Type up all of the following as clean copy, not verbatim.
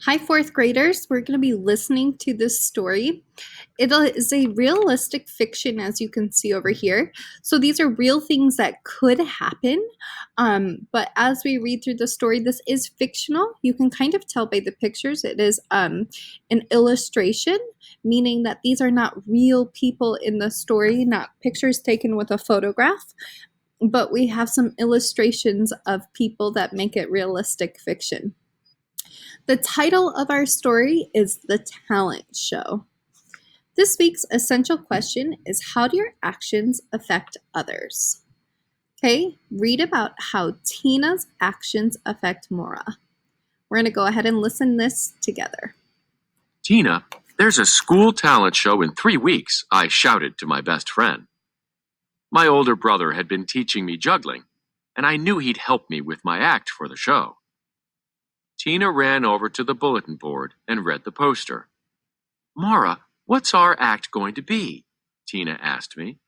Hi, fourth graders. We're going to be listening to this story. It is a realistic fiction, as you can see over here. So these are real things that could happen. But as we read through the story, this is fictional. You can kind of tell by the pictures. It is an illustration, meaning that these are not real people in the story, not pictures taken with a photograph. But we have some illustrations of people that make it realistic fiction. The title of our story is The Talent Show. This week's essential question is, how do your actions affect others? Okay, read about how Tina's actions affect Maura. We're going to go ahead and listen this together. Tina, there's a school talent show in 3 weeks, I shouted to my best friend. My older brother had been teaching me juggling, and I knew he'd help me with my act for the show. Tina ran over to the bulletin board and read the poster. Maura, what's our act going to be? Tina asked me.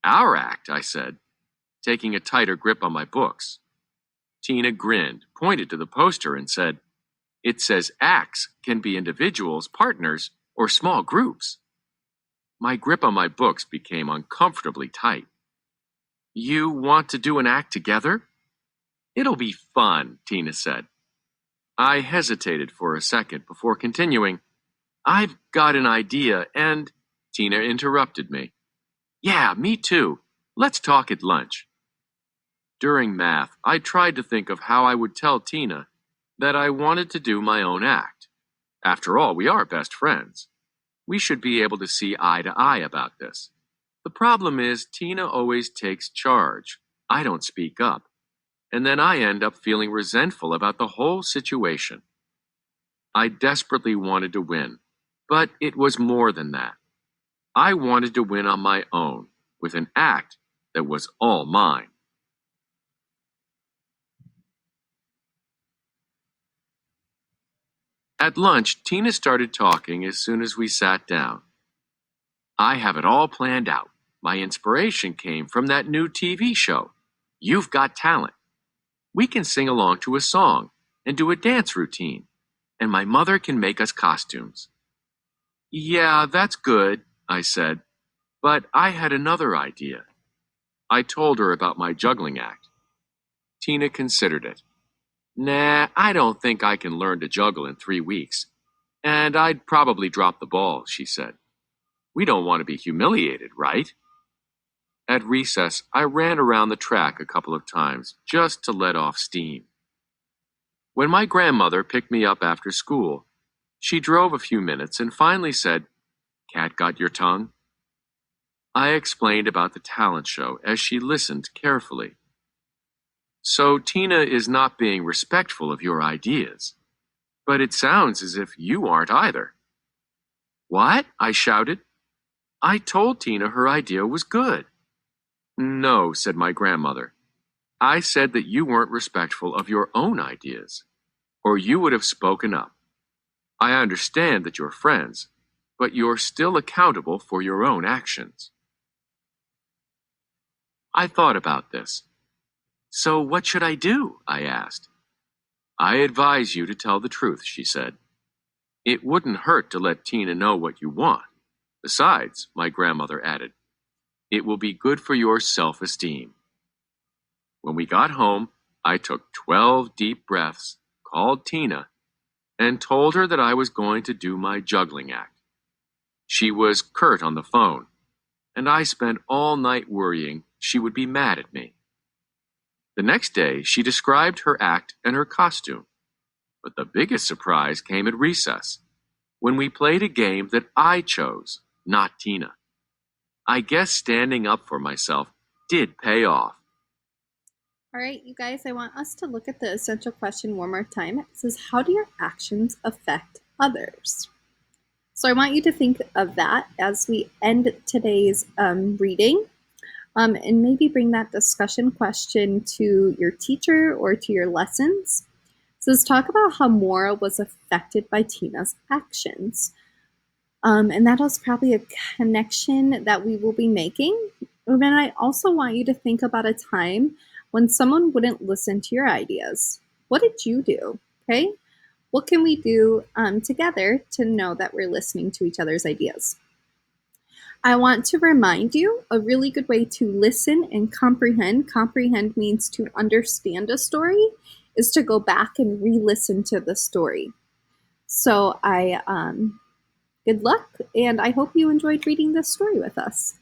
Our act, I said, taking a tighter grip on my books. Tina grinned, pointed to the poster, and said, It says acts can be individuals, partners, or small groups. My grip on my books became uncomfortably tight. You want to do an act together? It'll be fun, Tina said. I hesitated for a second before continuing. I've got an idea, and Tina interrupted me. Yeah, me too. Let's talk at lunch. During math, I tried to think of how I would tell Tina that I wanted to do my own act. After all, we are best friends. We should be able to see eye to eye about this. The problem is, Tina always takes charge. I don't speak up. And then I end up feeling resentful about the whole situation. I desperately wanted to win, but it was more than that. I wanted to win on my own, with an act that was all mine. At lunch, Tina started talking as soon as we sat down. I have it all planned out. My inspiration came from that new TV show, You've Got Talent. We can sing along to a song and do a dance routine, and my mother can make us costumes. Yeah, that's good, I said, but I had another idea. I told her about my juggling act. Tina considered it. Nah, I don't think I can learn to juggle in 3 weeks, and I'd probably drop the ball, she said. We don't want to be humiliated, right? At recess, I ran around the track a couple of times just to let off steam. When my grandmother picked me up after school, she drove a few minutes and finally said, Cat got your tongue? I explained about the talent show as she listened carefully. So Tina is not being respectful of your ideas, but it sounds as if you aren't either. What? I shouted. I told Tina her idea was good. No, said my grandmother. I said that you weren't respectful of your own ideas, or you would have spoken up. I understand that you're friends, but you're still accountable for your own actions. I thought about this. So what should I do? I asked. I advise you to tell the truth, she said. It wouldn't hurt to let Tina know what you want. Besides, my grandmother added, it will be good for your self-esteem. When we got home, I took 12 deep breaths, called Tina, and told her that I was going to do my juggling act. She was curt on the phone, and I spent all night worrying she would be mad at me. The next day, she described her act and her costume. But the biggest surprise came at recess, when we played a game that I chose, not Tina. I guess standing up for myself did pay off. All right, you guys, I want us to look at the essential question one more time. It says, how do your actions affect others? So I want you to think of that as we end today's reading, and maybe bring that discussion question to your teacher or to your lessons. So let's talk about how Maura was affected by Tina's actions. And that is probably a connection that we will be making. And then I also want you to think about a time when someone wouldn't listen to your ideas. What did you do? Okay. What can we do together to know that we're listening to each other's ideas? I want to remind you a really good way to listen and comprehend means to understand a story, is to go back and re-listen to the story. So good luck, and I hope you enjoyed reading this story with us.